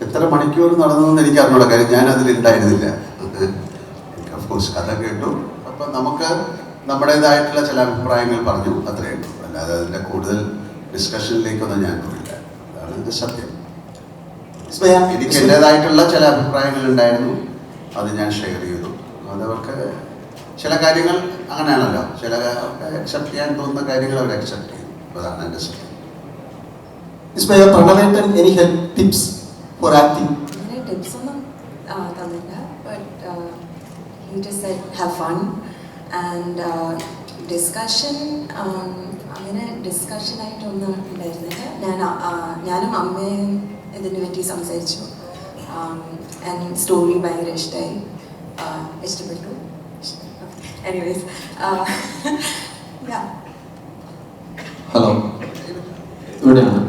എത്ര മണിക്കൂർ നടന്നതെന്ന് എനിക്ക് അറിഞ്ഞൂടാ, കാര്യം ഞാൻ അതിലുണ്ടായിരുന്നില്ല. ഓഫ്കോഴ്സ് കഥ കേട്ടു. അപ്പം നമുക്ക് നമ്മുടേതായിട്ടുള്ള ചില അഭിപ്രായങ്ങൾ പറഞ്ഞു, അത്രയേ ഉള്ളൂ. അല്ലാതെ അതിൻ്റെ കൂടുതൽ ഡിസ്കഷനിലേക്കൊന്നും ഞാൻ പോയില്ല. അതാണ് ഇത് സത്യം. എനിക്ക് എൻ്റേതായിട്ടുള്ള ചില അഭിപ്രായങ്ങൾ ഉണ്ടായിരുന്നു, അത് ഞാൻ ഷെയർ ചെയ്തു. അതവർക്ക് ചില കാര്യങ്ങൾ അങ്ങനെയാണല്ലോ, ചില അക്സെപ്റ്റ് ചെയ്യാൻ തോന്നുന്ന കാര്യങ്ങൾ അവർ അക്സെപ്റ്റ് ചെയ്യും. അതാണ് എൻ്റെ സത്യം. പ്രണവേട്ടൻ any help tips for acting? Tips ഒന്നും തന്നില്ല, but he just said have fun and discussion. അങ്ങനെ ഡിസ്കഷൻ ആയിട്ടൊന്നും ഉണ്ടായിരുന്നില്ല. ഞാനും അമ്മയും ഇതിനെ പറ്റി സംസാരിച്ചു. ആൻഡ് സ്റ്റോറി ഭയങ്കര ഇഷ്ടപ്പെട്ടു. എനിവേസ് ഹലോ, ഇവിടെയാണ്.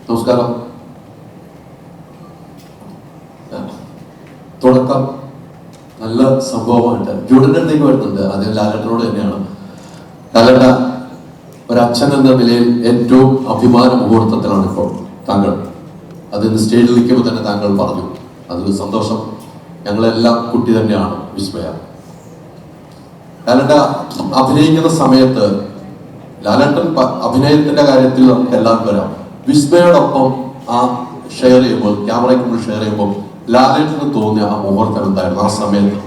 നമസ്കാരം. തുടക്കം നല്ല സംഭവമായിട്ട് ജൂഡിൻ്റെ അടുത്തേക്ക് വരുന്നുണ്ട്. ആദ്യം ലാലേട്ടനോട് തന്നെയാണ്. ലാലേട്ട, ഒരച്ഛൻ എന്ന നിലയിൽ ഏറ്റവും അഭിമാന മുഹൂർത്തത്തിലാണ് ഇപ്പോൾ താങ്കൾ. അതിന് സ്റ്റേജിൽ നിൽക്കുമ്പോൾ തന്നെ താങ്കൾ പറഞ്ഞു, അതൊരു സന്തോഷം. ഞങ്ങളെല്ലാം കുട്ടി തന്നെയാണ് വിസ്മയ. ലാലേട്ട അഭിനയിക്കുന്ന സമയത്ത്, ലാലേട്ടൻ അഭിനയത്തിന്റെ കാര്യത്തിൽ എല്ലാം വരാം, വിസ്മയോടൊപ്പം ആ ഷെയർ ചെയ്യുമ്പോൾ, ക്യാമറയ്ക്ക് മുന്നിൽ ഷെയർ ചെയ്യുമ്പോൾ ലാലേട്ടന് തോന്നിയ ആ മുഹൂർത്തം എന്തായിരുന്നു ആ സമയത്ത്?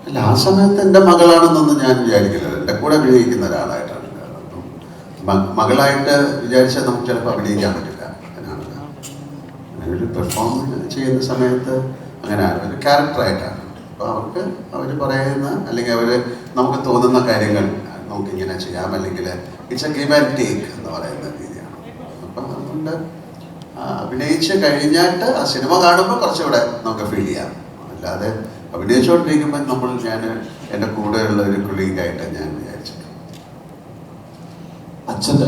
അല്ല, ആ സമയത്ത് എൻ്റെ മകളാണെന്നൊന്നും ഞാൻ വിചാരിക്കില്ല. എൻ്റെ കൂടെ അഭിനയിക്കുന്ന ഒരാളായിട്ടാണ്. മകളായിട്ട് വിചാരിച്ചാൽ നമുക്ക് ചിലപ്പോൾ അഭിനയിക്കാൻ പറ്റില്ല. അങ്ങനെ ഒരു പെർഫോം ചെയ്യുന്ന സമയത്ത് അങ്ങനെയാണ്, ഒരു ക്യാരക്ടറായിട്ടാണ്. അപ്പോൾ അവർക്ക് അവർ പറയുന്ന, അല്ലെങ്കിൽ അവർ നമുക്ക് തോന്നുന്ന കാര്യങ്ങൾ നമുക്കിങ്ങനെ ചെയ്യാം, അല്ലെങ്കിൽ it's A give and take എന്ന് പറയുന്ന രീതിയാണ്. അപ്പം അതുകൊണ്ട് അഭിനയിച്ച് കഴിഞ്ഞിട്ട് ആ സിനിമ കാണുമ്പോൾ കുറച്ചുകൂടെ നമുക്ക് ഫീൽ ചെയ്യാം. അല്ലാതെ അഭിനയിച്ചുകൊണ്ടിരിക്കുമ്പോൾ ഞാൻ എൻ്റെ കൂടെയുള്ള ഒരു കൊളീഗായിട്ട് ഞാൻ വിചാരിച്ചിട്ടുണ്ട്. അച്ഛൻ്റെ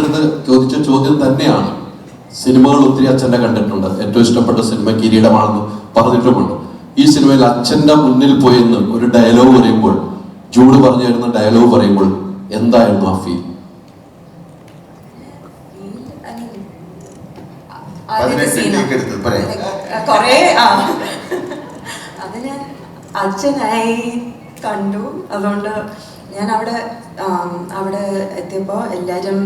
അടുത്ത് ചോദിച്ച ചോദ്യം തന്നെയാണ്. സിനിമകൾ ഒത്തിരി അച്ഛൻ്റെ കണ്ടിട്ടുണ്ട്. ഏറ്റവും ഇഷ്ടപ്പെട്ട സിനിമ കിരീടമാണെന്ന് പറഞ്ഞിട്ടുമുണ്ട്. ഈ സിനിമയിൽ അച്ഛൻ്റെ മുന്നിൽ പോയെന്ന് ഒരു ഡയലോഗ് പറയുമ്പോൾ, ജൂഡ് പറഞ്ഞു തരുന്ന ഡയലോഗ് പറയുമ്പോൾ എന്തായിരുന്നു ആ ഫീൽ? അതിന് അച്ഛനായി കണ്ടു. അതുകൊണ്ട് ഞാൻ അവിടെ എത്തിയപ്പോൾ എല്ലാവരും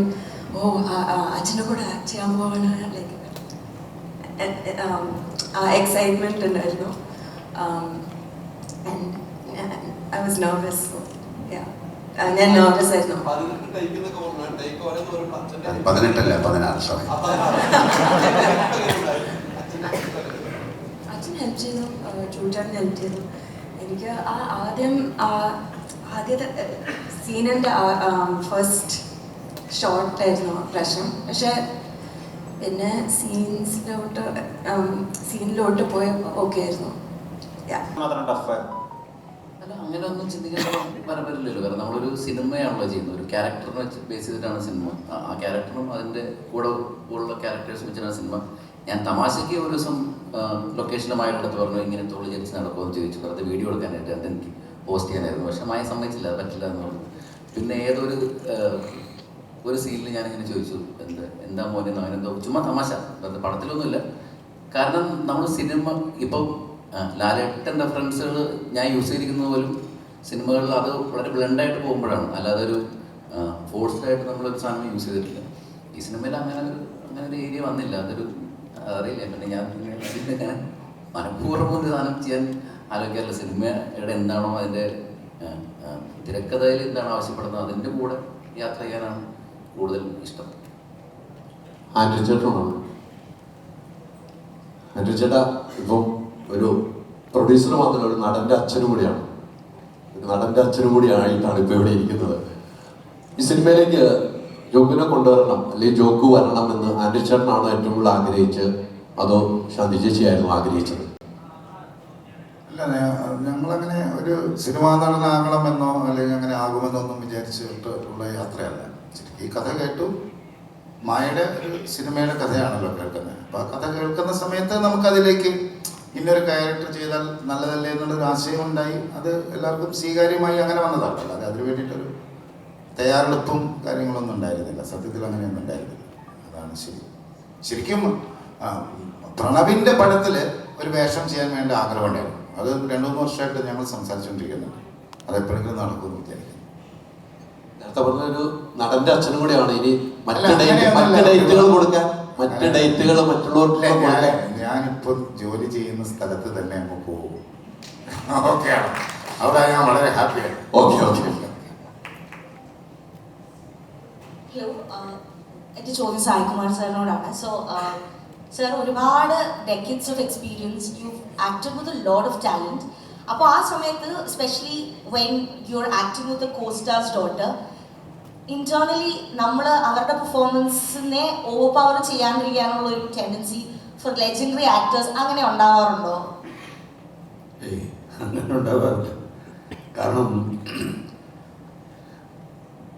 അച്ഛൻ്റെ കൂടെ ആക്ട് ചെയ്യാൻ പോവാണ്, ലൈക്ക് എക്സൈറ്റ്മെന്റ് ഉണ്ടായിരുന്നു. I was nervous. So, yeah. ഞാൻ nervous ആയിരുന്നു. 18 അല്ല 16 sorry. അച്ഛൻ ഹെൽപ്പ് ചെയ്തു, ചൂട്ടാൻ ഹെൽപ്പ് ചെയ്തു. എനിക്ക് ആദ്യത്തെ സീനിൻ്റെ ഫസ്റ്റ് ഷോട്ടായിരുന്നു പ്രശ്നം. പക്ഷെ പിന്നെ സീനിലോട്ട് പോയപ്പോൾ ഓക്കെ ആയിരുന്നു. അല്ല, അങ്ങനെ ഒന്നും ചിന്തിക്കാൻ പരമ്പരയില്ലല്ലോ. കാരണം നമ്മളൊരു സിനിമയാണല്ലോ ചെയ്യുന്നത്, ഒരു ക്യാരക്ടറിനെ ബേസ് ചെയ്തിട്ടാണ് സിനിമ. ആ ക്യാരക്ടറും അതിൻ്റെ കൂടെ ഉള്ള ക്യാരക്ടേഴ്സ് വെച്ചിട്ടാണ് സിനിമ. ഞാൻ തമാശയ്ക്ക് ഒരു ദിവസം ലൊക്കേഷനുമായിട്ടടുത്ത് പറഞ്ഞു, ഇങ്ങനെ തോളി ജനിച്ച് നടക്കുമെന്ന് ചോദിച്ചു. വെറുതെ വീഡിയോ എടുക്കാനായിട്ട് അതെനിക്ക് പോസ്റ്റ് ചെയ്യാനായിരുന്നു. പക്ഷെ മായ സമ്മതിച്ചില്ല, അത് പറ്റില്ല എന്ന് പറഞ്ഞു. പിന്നെ ഒരു സീനിൽ ഞാനിങ്ങനെ ചോദിച്ചു, എന്താ മോനെ അവനെന്തോ ചുമ്മാ തമാശ, പടത്തിലൊന്നുമില്ല. കാരണം നമ്മൾ സിനിമ ഇപ്പം ലാലേട്ടൻ റെഫറൻസുകൾ ഞാൻ യൂസ് ചെയ്തിരിക്കുന്നത് പോലും സിനിമകളിൽ അത് വളരെ ബ്ലെൻഡായിട്ട് പോകുമ്പോഴാണ്, അല്ലാതെ ഒരു ഫോഴ്സ്ഡായിട്ട് നമ്മളൊരു സാധനം യൂസ് ചെയ്തിട്ടില്ല. ഈ സിനിമയിൽ അങ്ങനെ ഒരു ഏരിയ വന്നില്ല. അതൊരു അറിയില്ല. പിന്നെ ഞാൻ മനഃപൂർവ്വം ഒരു സാധനം ചെയ്യാൻ ആലോചിക്കാറില്ല. സിനിമയുടെ എന്താണോ അതിൻ്റെ തിരക്കഥയിൽ എന്താണ് ആവശ്യപ്പെടുന്നത് അതിൻ്റെ കൂടെ യാത്ര ചെയ്യാനാണ് കൂടുതൽ ഇഷ്ടം. ആൻഡ്രു ചേട്ടാ ഇപ്പം ഒരു പ്രൊഡ്യൂസർ മാത്രമല്ല, ഒരു നടൻ്റെ അച്ഛനും കൂടിയാണ്. ഒരു നടൻ്റെ അച്ഛനും കൂടി ആയിട്ടാണ് ഇപ്പോൾ ഇവിടെ ഇരിക്കുന്നത്. ഈ സിനിമയിലേക്ക് ജോക്കിനെ കൊണ്ടുവരണം, അല്ലെങ്കിൽ ജോക്ക് വരണം എന്ന് ആൻഡ്രു ചേട്ടനാണോ ഏറ്റവും കൂടുതൽ ആഗ്രഹിച്ചത്, അതോ ശാന്തി ചേച്ചിയായിരുന്നു ആഗ്രഹിച്ചത്? അല്ല, ഞങ്ങളങ്ങനെ ഒരു സിനിമാ നടനാകണമെന്നോ അല്ലെങ്കിൽ അങ്ങനെ ആകുമെന്നൊന്നും വിചാരിച്ചിട്ട് ഉള്ള യാത്രയല്ല. ഈ കഥ കേട്ടു, മായയുടെ ഒരു സിനിമയുടെ കഥയാണല്ലോ കേൾക്കുന്നത്. അപ്പോൾ ആ കഥ കേൾക്കുന്ന സമയത്ത് നമുക്കതിലേക്ക് ഇന്നൊരു ക്യാരക്ടർ ചെയ്താൽ നല്ലതല്ലേ എന്നുള്ളൊരു ആശയം ഉണ്ടായി. അത് എല്ലാവർക്കും സ്വീകാര്യമായി അങ്ങനെ വന്നതാണ്. അല്ലാതെ അതിന് വേണ്ടിയിട്ടൊരു തയ്യാറെടുപ്പും കാര്യങ്ങളൊന്നും ഉണ്ടായിരുന്നില്ല. സത്യത്തിൽ അങ്ങനെയൊന്നും ഉണ്ടായിരുന്നില്ല. അതാണ് ശരിക്കും പ്രണവിൻ്റെ പടത്തിൽ ഒരു വേഷം ചെയ്യാൻ വേണ്ട ആഗ്രഹമുണ്ടായിരുന്നു. അത് 2-3 വർഷമായിട്ട് ഞങ്ങൾ സംസാരിച്ചുകൊണ്ടിരിക്കുന്നുണ്ട്. അത് എപ്പോഴെങ്കിലും നടക്കുമെന്ന് വിചാരിക്കുന്നു. നേരത്തെ പറഞ്ഞൊരു നടന്റെ അച്ഛനും കൂടെയാണ് ഇനി അല്ല, അങ്ങനെയൊന്നുമല്ല. ഡേറ്റുകൾ കൊടുക്കാൻ, മറ്റ് ഡേറ്റുകൾ മറ്റുള്ളവർക്ക് ഞാനിപ്പോൾ ജോലി ചെയ്യുന്ന സ്ഥലത്ത് തന്നെ അങ്ങ് പോകും. ഓക്കെയാണ്, അവിടെ ഞാൻ വളരെ ഹാപ്പിയാണ്. ഓക്കെ. ഹലോ, എൻ്റെ ചോദ്യം സായികുമാർ സാറിനോടാണ്. സോ സാർ, ഒരുപാട് decades of experience, you acted with a lot of talent. അപ്പോൾ ആ സമയത്ത് especially when you are acting with a costar's daughter, internally നമ്മൾ അവരുടെ പെർഫോമൻസിനെ ഓവർ പവർ ചെയ്യാണ്ടിരിക്കാനുള്ള ഒരു ടെൻഡൻസി ഫോർ ലെജൻഡറി ആക്ടേഴ്സ് അങ്ങനെ ഉണ്ടാവാറുണ്ടോ? അങ്ങനെ ഉണ്ടാവാറില്ല. കാരണം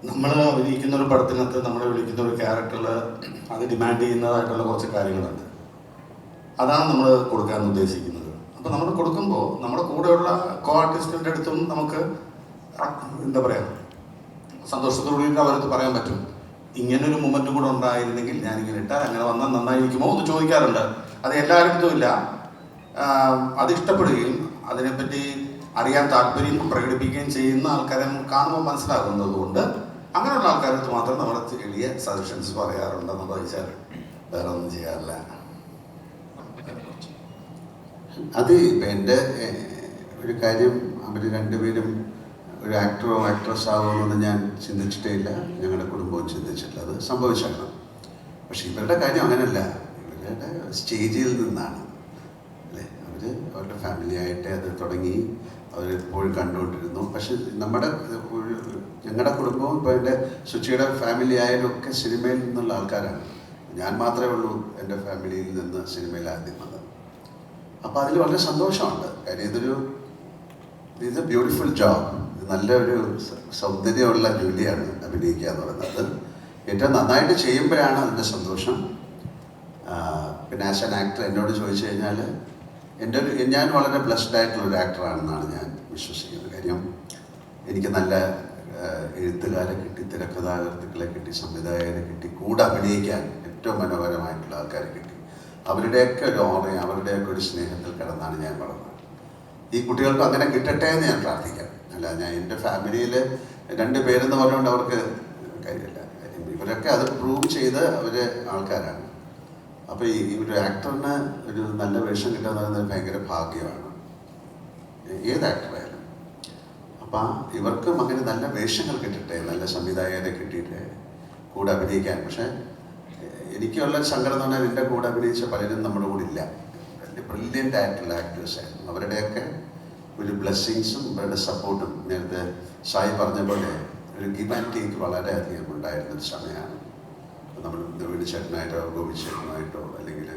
നമ്മൾ അഭിനയിക്കുന്ന ഒരു പടത്തിനകത്ത് നമ്മളെ വിളിക്കുന്ന ഒരു ക്യാരക്ടറിൽ അത് ഡിമാൻഡ് ചെയ്യുന്നതായിട്ടുള്ള കുറച്ച് കാര്യങ്ങളുണ്ട്. അതാണ് നമ്മൾ കൊടുക്കാൻ ഉദ്ദേശിക്കുന്നത്. അപ്പോൾ നമ്മൾ കൊടുക്കുമ്പോൾ നമ്മുടെ കൂടെയുള്ള കോ ആർട്ടിസ്റ്റിൻ്റെ അടുത്തും നമുക്ക് എന്താ പറയുക, സന്തോഷത്തോടുകൂടി അവരടുത്ത് പറയാൻ പറ്റും, ഇങ്ങനൊരു മൊമെൻറ്റും കൂടെ ഉണ്ടായിരുന്നെങ്കിൽ ഞാനിങ്ങനെ ഇട്ടാൽ അങ്ങനെ വന്നാൽ നന്നായിരിക്കുമോ എന്ന് ചോദിക്കാറുണ്ട്. അത് എല്ലാവരുടെ ഇല്ല. അത് ഇഷ്ടപ്പെടുകയും അതിനെപ്പറ്റി അറിയാൻ താല്പര്യം പ്രകടിപ്പിക്കുകയും ചെയ്യുന്ന ആൾക്കാരെ കാണുമ്പോൾ മനസ്സിലാകുന്നത് കൊണ്ട് അങ്ങനെയുള്ള ആൾക്കാരടുത്ത് മാത്രം നമ്മൾ ചെറിയ സജഷൻസ് പറയാറുണ്ടെന്ന് ചോദിച്ചാൽ വേറെ ഒന്നും ചെയ്യാറില്ല. അത് ഇപ്പം എൻ്റെ ഒരു കാര്യം, അവർ രണ്ടുപേരും ഒരു ആക്ടറോ ആക്ട്രസ് ആവുമെന്നൊന്നും ഞാൻ ചിന്തിച്ചിട്ടേ ഇല്ല, ഞങ്ങളുടെ കുടുംബവും ചിന്തിച്ചിട്ടില്ല. അത് സംഭവിച്ചേക്കണം. പക്ഷെ ഇവരുടെ കാര്യം അങ്ങനെയല്ല. ഇവരുടെ സ്റ്റേജിൽ നിന്നാണ് അല്ലേ, അവർ അവരുടെ ഫാമിലിയായിട്ട് അത് തുടങ്ങി, അവരെപ്പോഴും കണ്ടുകൊണ്ടിരുന്നു. പക്ഷെ ഞങ്ങളുടെ കുടുംബവും ഇപ്പോൾ എൻ്റെ സുച്ചിയുടെ ഫാമിലി ആയാലും ഒക്കെ സിനിമയിൽ നിന്നുള്ള ആൾക്കാരാണ്. ഞാൻ മാത്രമേ ഉള്ളൂ എൻ്റെ ഫാമിലിയിൽ നിന്ന് സിനിമയിൽ ആദ്യം വന്നത്. അപ്പോൾ അതിൽ വളരെ സന്തോഷമുണ്ട്. കാര്യം ഇത് ബ്യൂട്ടിഫുൾ ജോബ്. ഇത് നല്ലൊരു സൗന്ദര്യമുള്ള ജോലിയാണ് അഭിനയിക്കുക എന്ന് പറയുന്നത്. ഏറ്റവും നന്നായിട്ട് ചെയ്യുമ്പോഴാണ് അതിൻ്റെ സന്തോഷം. പിന്നെ ആസ് ആൻ ആക്ടർ എന്നോട് ചോദിച്ചു കഴിഞ്ഞാൽ ഞാൻ വളരെ ബ്ലെസ്ഡ് ആയിട്ടുള്ള ഒരു ആക്ടറാണെന്നാണ് ഞാൻ വിശ്വസിക്കുന്നത്. കാര്യം എനിക്ക് നല്ല എഴുത്തുകാരെ കിട്ടി, തിരക്കഥാകൃത്തുക്കളെ കിട്ടി, സംവിധായകരെ കിട്ടി, കൂടെ അഭിനയിക്കാൻ ഏറ്റവും മനോഹരമായിട്ടുള്ള ആൾക്കാരെ കിട്ടി. അവരുടെയൊക്കെ ഒരു ഓർമ്മയും അവരുടെയൊക്കെ ഒരു സ്നേഹത്തിൽ കിടന്നാണ് ഞാൻ വളർന്നത്. ഈ കുട്ടികൾക്ക് അങ്ങനെ കിട്ടട്ടെ എന്ന് ഞാൻ പ്രാർത്ഥിക്കാം. അല്ല, ഞാൻ എൻ്റെ ഫാമിലിയിൽ 2 പേരെന്ന് പറഞ്ഞുകൊണ്ട് അവർക്ക് കാര്യമില്ല. ഇവരൊക്കെ അത് പ്രൂവ് ചെയ്ത് അവർ ആൾക്കാരാണ്. അപ്പോൾ ഈ ഒരു ആക്ടറിന് ഒരു നല്ല വേഷം കിട്ടുക എന്ന് പറയുന്നത് ഭയങ്കര ഭാഗ്യമാണ്, ഏത് ആക്ടറായാലും. അപ്പം ഇവർക്കും അങ്ങനെ നല്ല വേഷങ്ങൾ കിട്ടട്ടെ, നല്ല സംവിധായകരെ കിട്ടിയിട്ട് കൂടെ അഭിനയിക്കാൻ. പക്ഷേ എനിക്കുള്ള സങ്കടം എന്ന് പറഞ്ഞാൽ എൻ്റെ കൂടെ അഭിനയിച്ച പലരും നമ്മുടെ കൂടെ ഇല്ല. വലിയ ബ്രില്യൻ്റ് ആയിട്ടുള്ള ആക്ടേഴ്സായിരുന്നു. അവരുടെയൊക്കെ ഒരു ബ്ലെസ്സിങ്സും അവരുടെ സപ്പോർട്ടും നേരത്തെ സായി പറഞ്ഞ പോലെ ഒരു ഗിവ് ആൻഡ് ടേക്ക് വളരെയധികം ഉണ്ടായിരുന്നൊരു സമയമാണ്. നമ്മൾ നവീൻ ചേട്ടനായിട്ടോ ഗോപി ചേട്ടനായിട്ടോ അല്ലെങ്കിൽ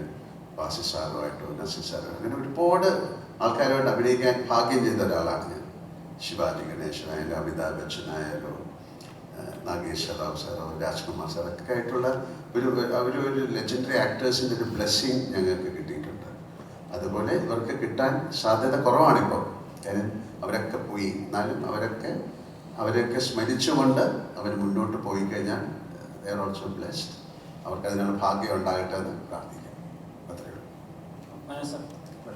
വാസി സാറോ ആയിട്ടോ നസീർ സാറോ അങ്ങനെ ഒരുപാട് ആൾക്കാരുമായിട്ട് അഭിനയിക്കാൻ ഭാഗ്യം ചെയ്ത ഒരാളാണ് ഞാൻ. ശിവാജി ഗണേശനായാലും അമിതാഭ് ബച്ചനായാലോ നാഗേശ്വര റാവ് സാറോ രാജ്കുമാർ സാറൊക്കെ ആയിട്ടുള്ള ഒരു ലെജൻഡറി ആക്ടേഴ്സിൻ്റെ ഒരു ബ്ലെസ്സിങ് ഞങ്ങൾക്ക് കിട്ടിയിട്ടുണ്ട്. അതുപോലെ ഇവർക്ക് കിട്ടാൻ സാധ്യത കുറവാണിപ്പോൾ. കാര്യം അവരൊക്കെ പോയി, എന്നാലും അവരെയൊക്കെ സ്മരിച്ചുകൊണ്ട് അവർ മുന്നോട്ട് പോയി കഴിഞ്ഞാൽ they are also blessed. അവർക്ക് അതിനുള്ള ഭാഗ്യം ഉണ്ടാകട്ടെ എന്ന് പ്രാർത്ഥിക്കാം. അത്രയേ ഉള്ളൂ.